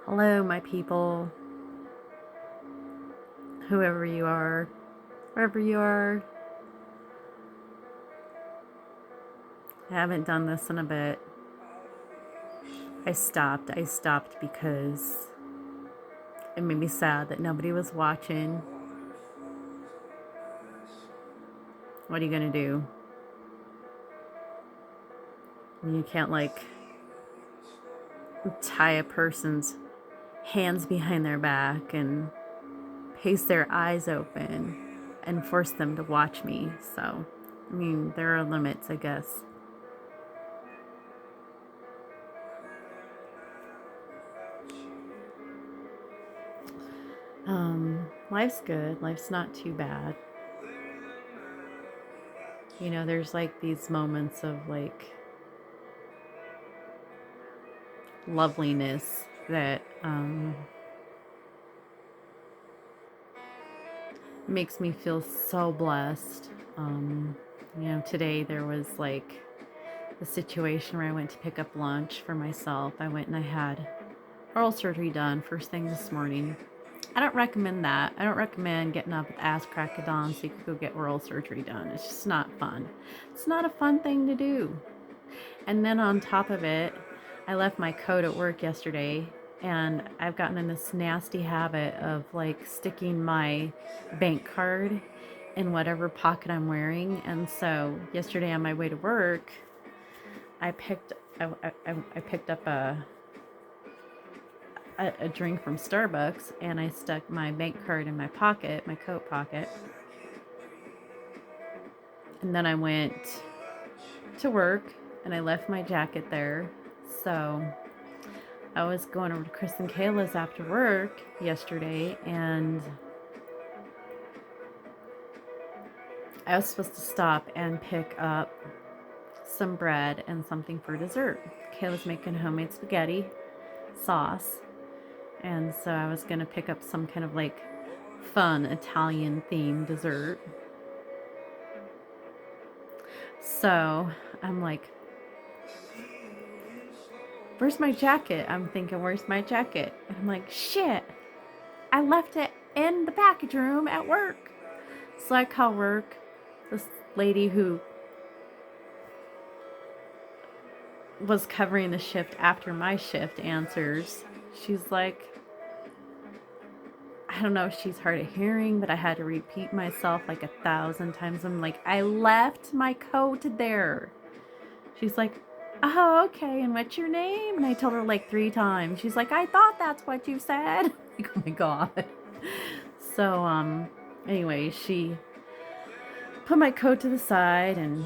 Hello, my people, whoever you are, wherever you are. I haven't done this in a bit. I stopped because it made me sad that nobody was watching. What are you gonna do? You can't tie a person's hands behind their back and paste their eyes open and force them to watch me. So, there are limits, I guess. Life's good. Life's not too bad. There's these moments of loveliness that makes me feel so blessed. Today there was a situation where I went to pick up lunch for myself. I went and I had oral surgery done first thing this morning. I don't recommend that. I don't recommend getting up with ass crack of dawn so you can go get oral surgery done. It's just not fun. It's not a fun thing to do. And then on top of it, I left my coat at work yesterday, and I've gotten in this nasty habit of sticking my bank card in whatever pocket I'm wearing. And so yesterday on my way to work, I picked up a drink from Starbucks, and I stuck my bank card in my pocket, my coat pocket. And then I went to work and I left my jacket there. So I was going over to Chris and Kayla's after work yesterday, and I was supposed to stop and pick up some bread and something for dessert. Kayla's making homemade spaghetti sauce, and so I was going to pick up some kind of fun Italian themed dessert. So I'm like, where's my jacket? I'm thinking, where's my jacket? And I'm like, shit, I left it in the package room at work. So I call work. This lady who was covering the shift after my shift answers. She's like, I don't know if she's hard of hearing, but I had to repeat myself 1,000 times. I'm like, I left my coat there. She's like, oh, okay, and what's your name? And I told her 3 times. She's like, I thought that's what you said. Like, oh my God. So, anyway, she put my coat to the side, and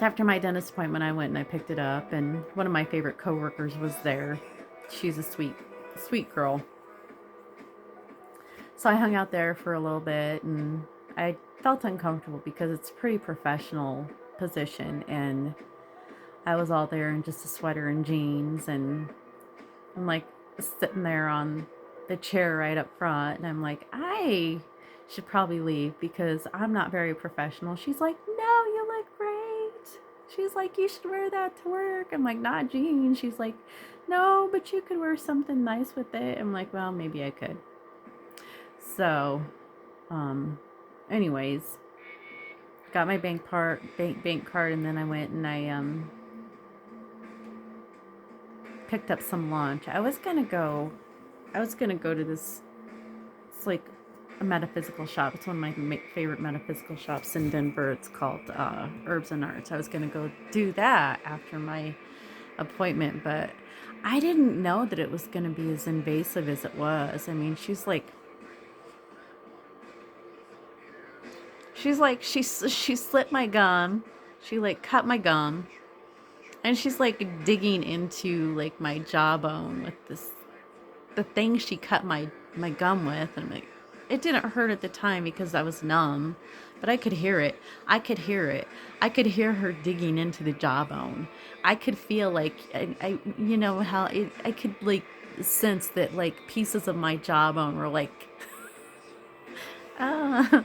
after my dentist appointment, I went and I picked it up, and one of my favorite coworkers was there. She's a sweet girl. So I hung out there for a little bit, and I felt uncomfortable because it's a pretty professional position, and I was all there in just a sweater and jeans, and I'm sitting there on the chair right up front, and I'm like, I should probably leave because I'm not very professional. She's like, no, you look great. She's like, you should wear that to work. I'm like, not jeans. She's like, no, but you could wear something nice with it. I'm like, well, maybe I could. So, anyways, got my bank card, and then I went and I picked up some lunch. I was gonna go to this. It's like a metaphysical shop. It's one of my favorite metaphysical shops in Denver. It's called Herbs and Arts. I was gonna go do that after my appointment, but I didn't know that it was gonna be as invasive as it was. I mean, she slit my gum. She cut my gum, and she's digging into my jawbone with the thing she cut my gum with. And it didn't hurt at the time because I was numb, but I could hear it. I could hear her digging into the jawbone. I could feel I you know how I could sense that pieces of my jawbone were ah.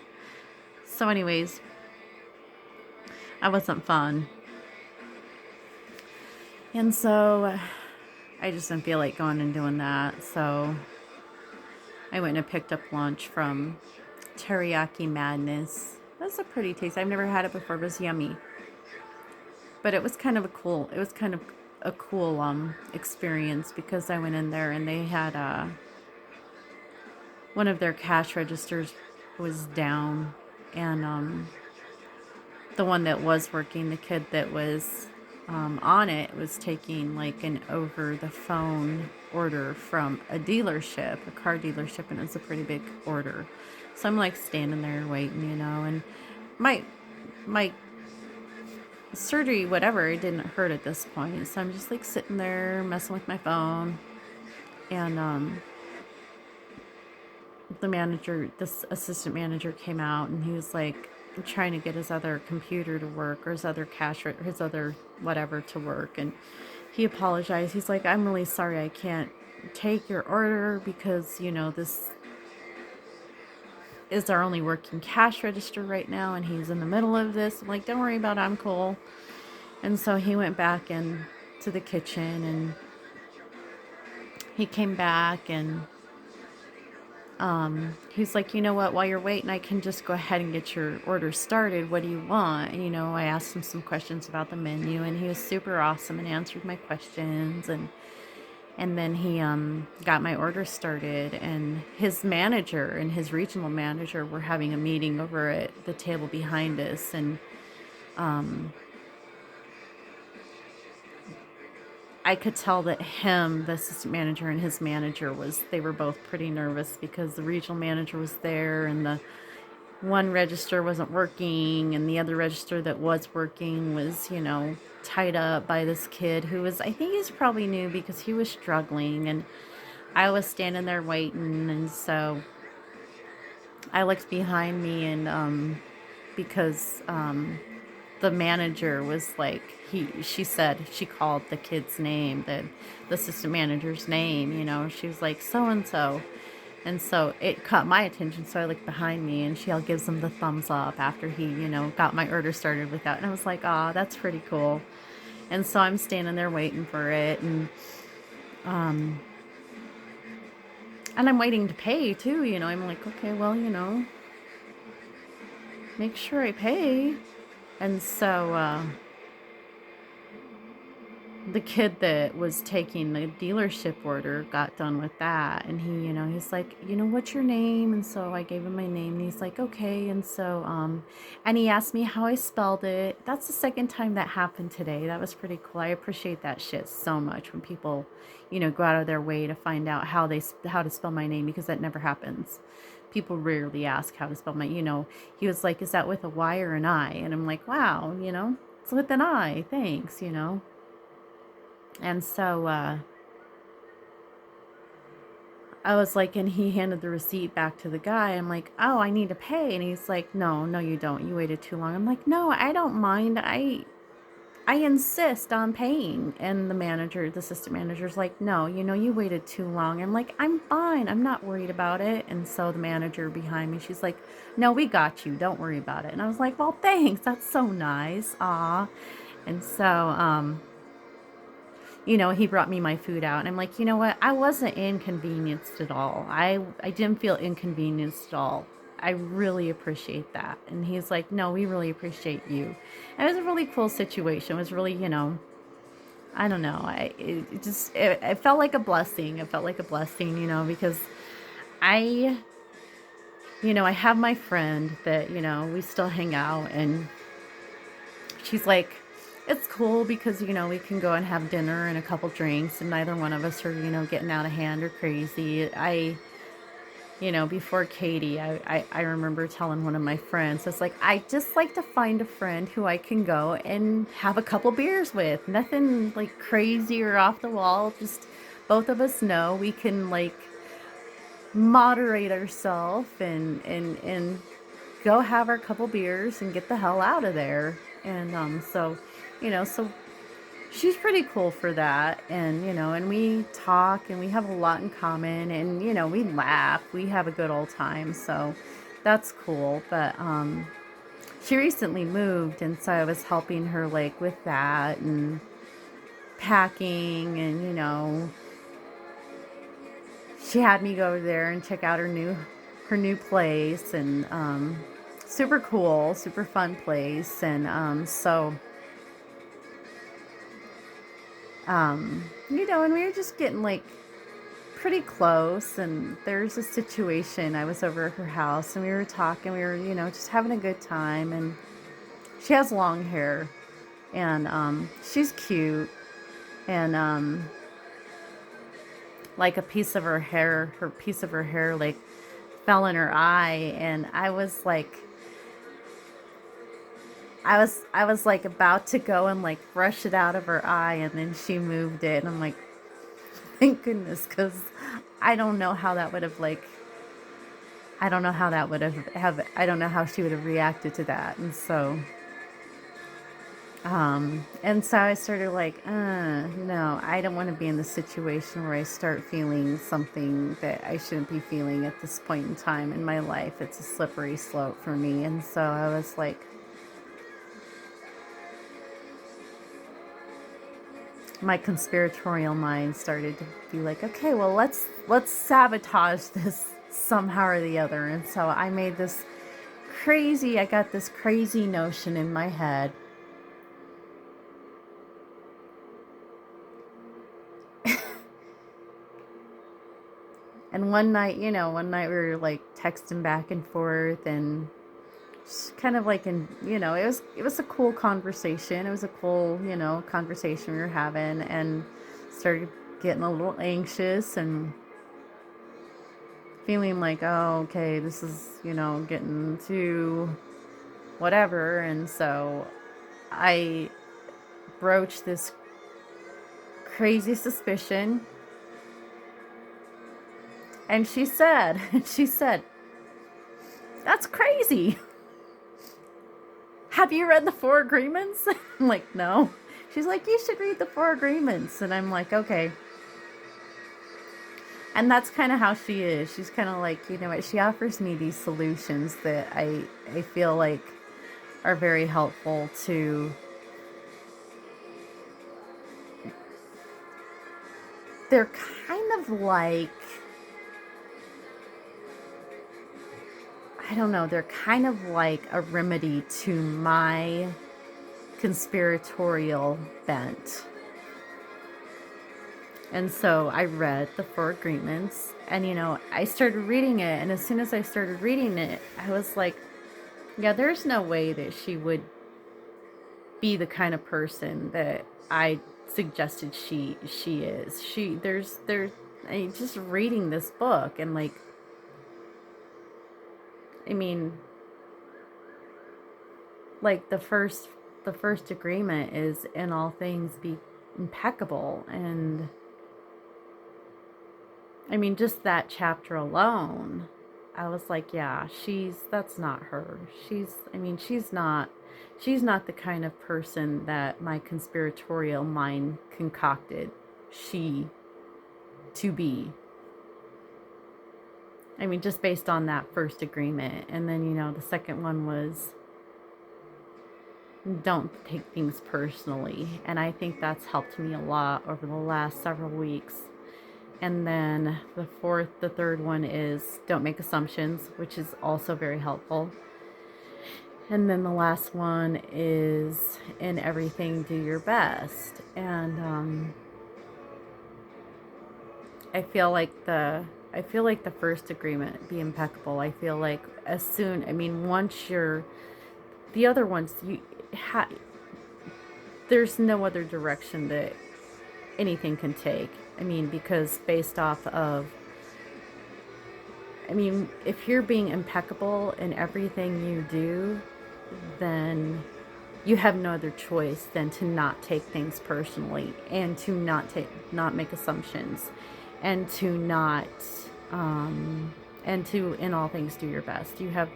So anyways, that wasn't fun. And so I just didn't feel like going and doing that. So I went and picked up lunch from Teriyaki Madness. That's a pretty taste. I've never had it before. It was yummy. But it was kind of a cool experience because I went in there and they had one of their cash registers was down, and the one that was working, the kid that was on it, was taking like an over the phone order from a dealership, a car dealership, and it was a pretty big order. So I'm like standing there waiting, and my my surgery, whatever, it didn't hurt at this point. So I'm just like sitting there messing with my phone, and the manager, this assistant manager, came out and he was like trying to get his other computer to work, or his other his other whatever to work, and he apologized. He's like, I'm really sorry, I can't take your order because this is our only working cash register right now, and he's in the middle of this. I'm like, don't worry about it, I'm cool. And so he went back in to the kitchen, and he came back, and he's like, you know what, while you're waiting, I can just go ahead and get your order started. What do you want? And, I asked him some questions about the menu, and he was super awesome and answered my questions. And then he got my order started, and his manager and his regional manager were having a meeting over at the table behind us. And I could tell that the assistant manager, and his manager they were both pretty nervous because the regional manager was there, and the one register wasn't working, and the other register that was working was, tied up by this kid who was, I think he's probably new because he was struggling, and I was standing there waiting. And so I looked behind me, and because the manager was like, she called the kid's name, the assistant manager's name, she was like, so and so. And so it caught my attention, so I looked behind me, and she all gives him the thumbs up after he, got my order started with that. And I was like, ah, that's pretty cool. And so I'm standing there waiting for it, and I'm waiting to pay too, I'm like, okay, well, make sure I pay. And so the kid that was taking the dealership order got done with that, and he's like, what's your name? And so I gave him my name, and he's like, okay. And so and he asked me how I spelled it. That's the second time that happened today. That was pretty cool. I appreciate that shit so much when people go out of their way to find out how to spell my name, because that never happens. People rarely ask how to spell my, he was like, is that with a Y or an I? And I'm like, wow, it's with an I, thanks. And so I was like, and he handed the receipt back to the guy. I'm like, oh, I need to pay. And he's like, no, you don't. You waited too long. I'm like, no, I don't mind. I insist on paying. And the assistant manager's like, no, you waited too long. I'm like, I'm fine. I'm not worried about it. And so the manager behind me, she's like, no, we got you. Don't worry about it. And I was like, well, thanks. That's so nice. Aw. And so, he brought me my food out, and I'm like, you know what? I wasn't inconvenienced at all. I didn't feel inconvenienced at all. I really appreciate that. And he's like, no, we really appreciate you. And it was a really cool situation. It was really, I don't know. It felt like a blessing. It felt like a blessing, because I, I have my friend that, we still hang out, and she's like, it's cool because, we can go and have dinner and a couple drinks, and neither one of us are, getting out of hand or crazy. Before Katie, I remember telling one of my friends, it's like, I just like to find a friend who I can go and have a couple beers with. Nothing like crazy or off the wall. Just both of us know we can like moderate ourselves and go have our couple beers and get the hell out of there. And so she's pretty cool for that. And and we talk, and we have a lot in common, and we laugh, we have a good old time. So that's cool. But she recently moved, and so I was helping her like with that, and packing, and she had me go over there and check out her new place, and super cool, super fun place. And and we were just getting like pretty close. And there's a situation, I was over at her house and we were talking, we were just having a good time. And she has long hair, and she's cute. And like a piece of her hair like fell in her eye. And I was like about to go and like brush it out of her eye, and then she moved it. And I'm like, thank goodness, because I don't know how that would have like I don't know how that would have I don't know how she would have reacted to that. And so I started like, no, I don't want to be in the situation where I start feeling something that I shouldn't be feeling at this point in time in my life. It's a slippery slope for me. And so I was like, my conspiratorial mind started to be like, okay, well, let's sabotage this somehow or the other. And so I got this crazy notion in my head. And one night we were like texting back and forth, and just kind of like it was a cool conversation. It was a cool, conversation we were having, and started getting a little anxious and feeling like, oh, okay, this is, getting to whatever. And so I broached this crazy suspicion, and she said, that's crazy. Have you read the Four Agreements? I'm like, no. She's like, you should read the Four Agreements. And I'm like, okay. And that's kind of how she is. She's kind of like, what? She offers me these solutions that I feel like are very helpful to. They're kind of like, I don't know, they're kind of like a remedy to my conspiratorial bent. And so I read the Four Agreements, and I started reading it. And as soon as I started reading it, I was like, yeah, there's no way that she would be the kind of person that I suggested she is. Just reading this book, and like, I mean, like the first agreement is, in all things be impeccable. And I mean, just that chapter alone, I was like, yeah, that's not her. She's not the kind of person that my conspiratorial mind concocted she to be. I mean, just based on that first agreement. And then, the second one was, don't take things personally. And I think that's helped me a lot over the last several weeks. And then the third one is, don't make assumptions, which is also very helpful. And then the last one is, in everything, do your best. And I feel like the first agreement, be impeccable. I feel like once the other ones, there's no other direction that anything can take. Because based off of, if you're being impeccable in everything you do, then you have no other choice than to not take things personally, and to not make assumptions, and to not, and to, in all things, do your best. You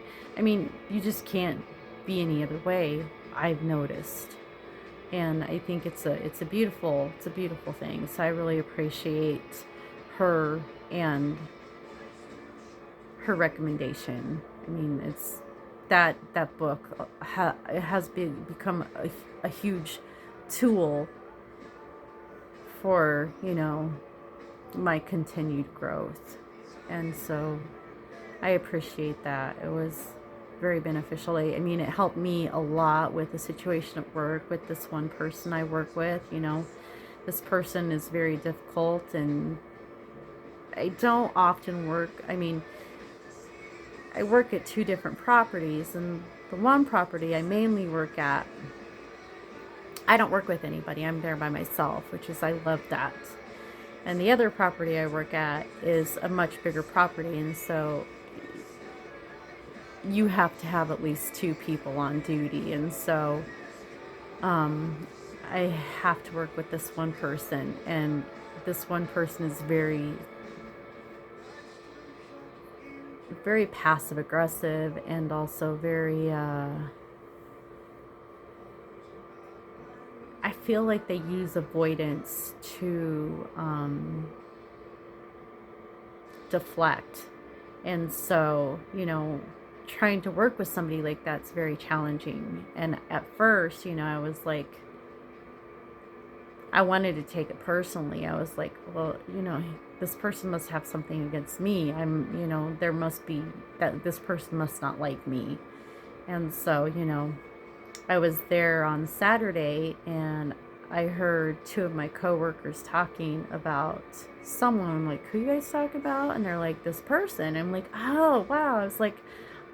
just can't be any other way, I've noticed. And I think it's a beautiful thing. So I really appreciate her and her recommendation. It's that book it has become a huge tool for, my continued growth. And so I appreciate that. It was very beneficial. I mean, it helped me a lot with the situation at work with this one person I work with. This person is very difficult, and I don't often work. I mean, I work at two different properties, and the one property I mainly work at, I don't work with anybody. I'm there by myself, which is, I love that. And the other property I work at is a much bigger property, and so you have to have at least two people on duty. And so I have to work with this one person, and this one person is very, very passive aggressive, and also very, I feel like they use avoidance to deflect. And so, trying to work with somebody like that's very challenging. And at first, I was like, I wanted to take it personally. I was like, well, this person must have something against me. There must be, that this person must not like me. And so, I was there on Saturday, and I heard two of my coworkers talking about someone. I'm like, who you guys talk about? And they're like, this person. I'm like, oh, wow. I was like,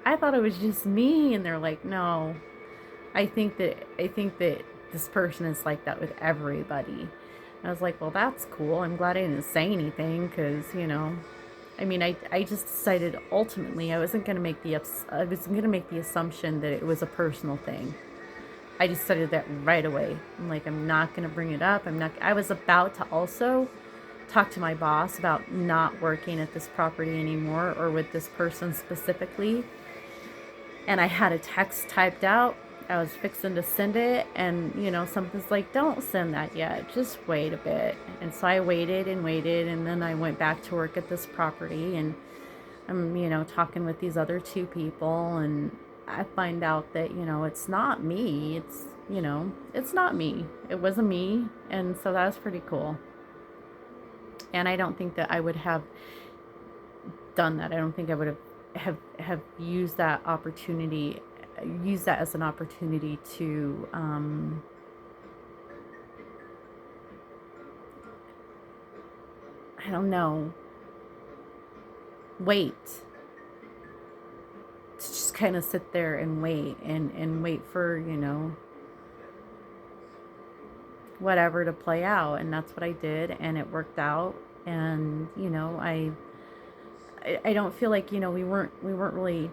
I thought it was just me. And they're like, no, I think that this person is like that with everybody. And I was like, well, that's cool. I'm glad I didn't say anything, because, I mean, I just decided ultimately I wasn't going to make the assumption that it was a personal thing. I decided that right away. I'm like, I'm not going to bring it up. I was about to also talk to my boss about not working at this property anymore, or with this person specifically. And I had a text typed out. I was fixing to send it, and something's like, don't send that yet, just wait a bit. And so I waited and waited, and then I went back to work at this property, and I'm talking with these other two people, and I find out that it's not me. It's not me. It wasn't me. And so that was pretty cool. And I don't think that I would have done that. I don't think I would have used that as an opportunity to I don't know, wait, to just kind of sit there and wait, and wait for whatever to play out. And that's what I did, and it worked out. And I don't feel like we weren't really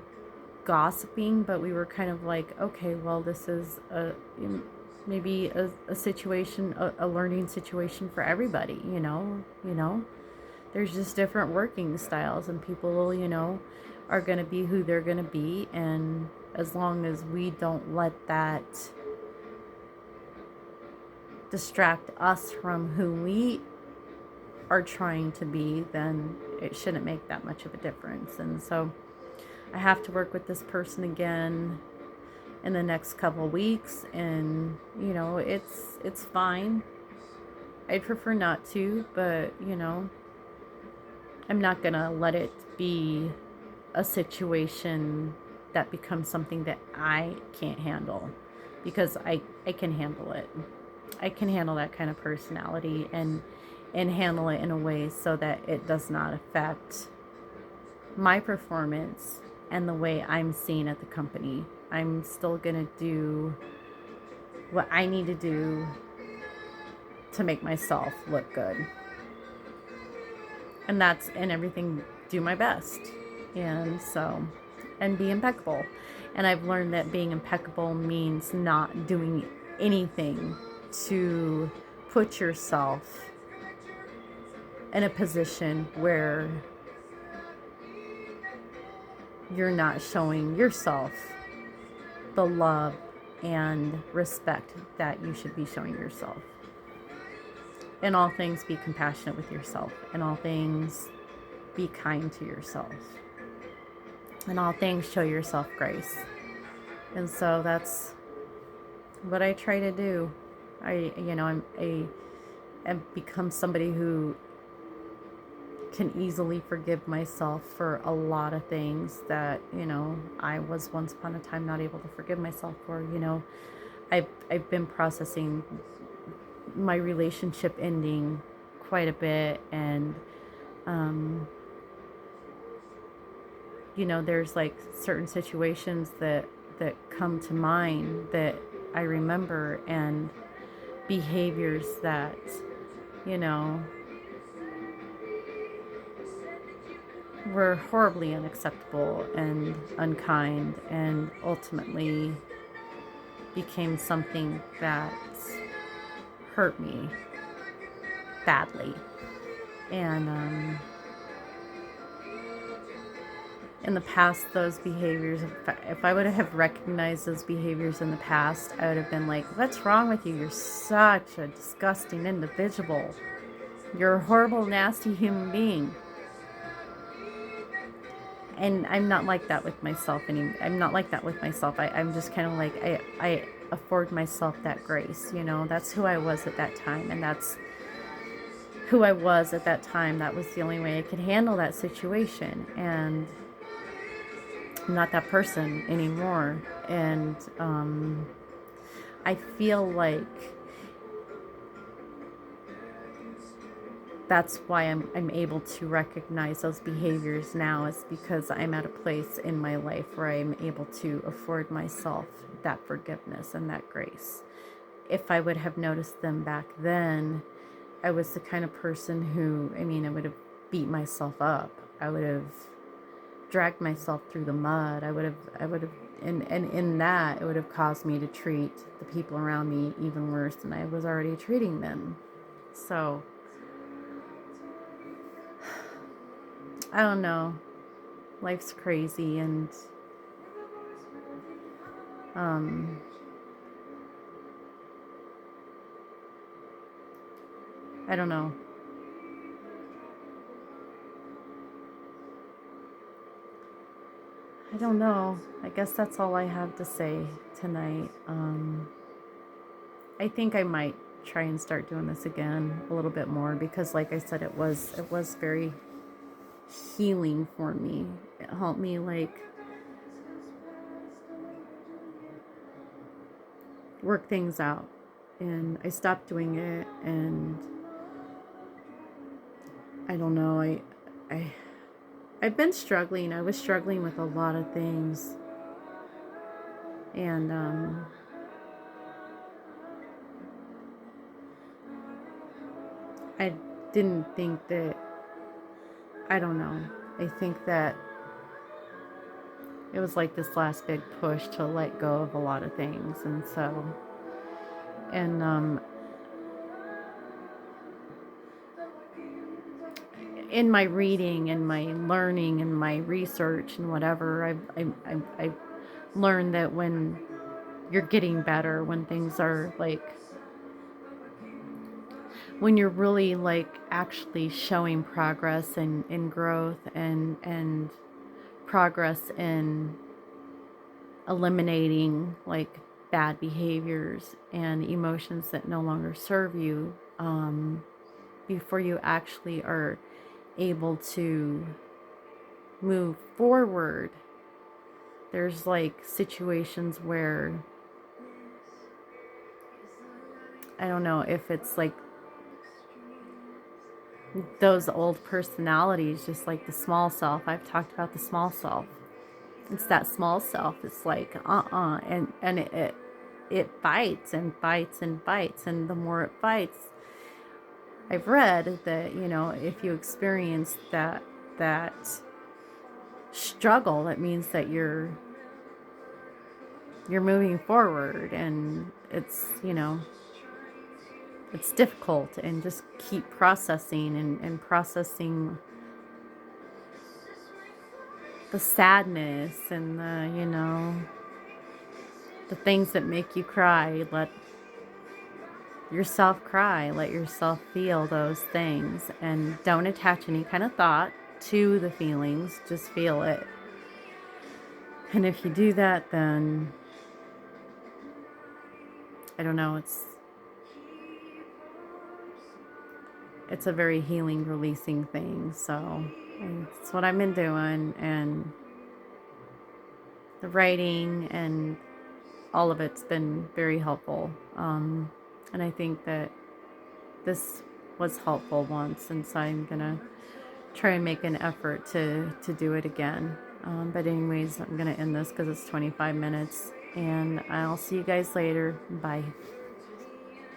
gossiping, but we were kind of like, okay, well, this is maybe a situation, a learning situation for everybody. There's just different working styles, and people are going to be who they're going to be. And as long as we don't let that distract us from who we are trying to be, then it shouldn't make that much of a difference. And so I have to work with this person again in the next couple of weeks, and it's fine. I'd prefer not to, but I'm not gonna let it be a situation that becomes something that I can't handle, because I can handle it. I can handle that kind of personality, and handle it in a way so that it does not affect my performance and the way I'm seen at the company. I'm still gonna do what I need to do to make myself look good, and everything, do my best, and be impeccable. And I've learned that being impeccable means not doing anything to put yourself in a position where you're not showing yourself the love and respect that you should be showing yourself. In all things, be compassionate with yourself. In all things, be kind to yourself. In all things, show yourself grace. And so that's what I try to do. and become somebody who can easily forgive myself for a lot of things that, I was once upon a time not able to forgive myself for. I've been processing my relationship ending quite a bit, and um, there's like certain situations that come to mind that I remember, and behaviors that, you know, were horribly unacceptable and unkind, and ultimately became something that hurt me badly. And in the past, those behaviors, if I would have recognized those behaviors in the past, I would have been like, what's wrong with you? You're such a disgusting individual. You're a horrible, nasty human being. And I'm not like that with myself anymore. I'm not like that with myself. I'm just kind of like, I afford myself that grace. That's who I was at that time. And that's who I was at that time. That was the only way I could handle that situation. And I'm not that person anymore. And I feel like that's why I'm able to recognize those behaviors now, is because I'm at a place in my life where I'm able to afford myself that forgiveness and that grace. If I would have noticed them back then, I was the kind of person who, I would have beat myself up. I would have dragged myself through the mud. I would have, and in that, it would have caused me to treat the people around me even worse than I was already treating them. So, I don't know. Life's crazy, and um, I don't know. I don't know. I guess that's all I have to say tonight. I think I might try and start doing this again a little bit more, because, like I said, it was very healing for me. It helped me like work things out, and I stopped doing it, and I don't know. I I've been struggling. I was struggling with a lot of things, and I didn't think that. I don't know. I think that it was like this last big push to let go of a lot of things, and so, and in my reading and my learning and my research and whatever, I've learned that when you're getting better, when things are like, when you're really like actually showing progress and growth, and progress in eliminating like bad behaviors and emotions that no longer serve you, before you actually are able to move forward. There's like situations where, I don't know if it's like those old personalities, just like the small self. I've talked about the small self. It's that small self. It's like and it bites and bites and bites, and the more it bites, I've read that, if you experience that struggle, it means that you're moving forward, and it's difficult, and just keep processing and processing the sadness and the things that make you cry. Let yourself cry, let yourself feel those things, and don't attach any kind of thought to the feelings, just feel it. And if you do that, then I don't know, it's a very healing, releasing thing. So it's what I've been doing, and the writing and all of it's been very helpful. And I think that this was helpful once, and so I'm gonna try and make an effort to do it again. But anyways, I'm gonna end this because it's 25 minutes, and I'll see you guys later. Bye.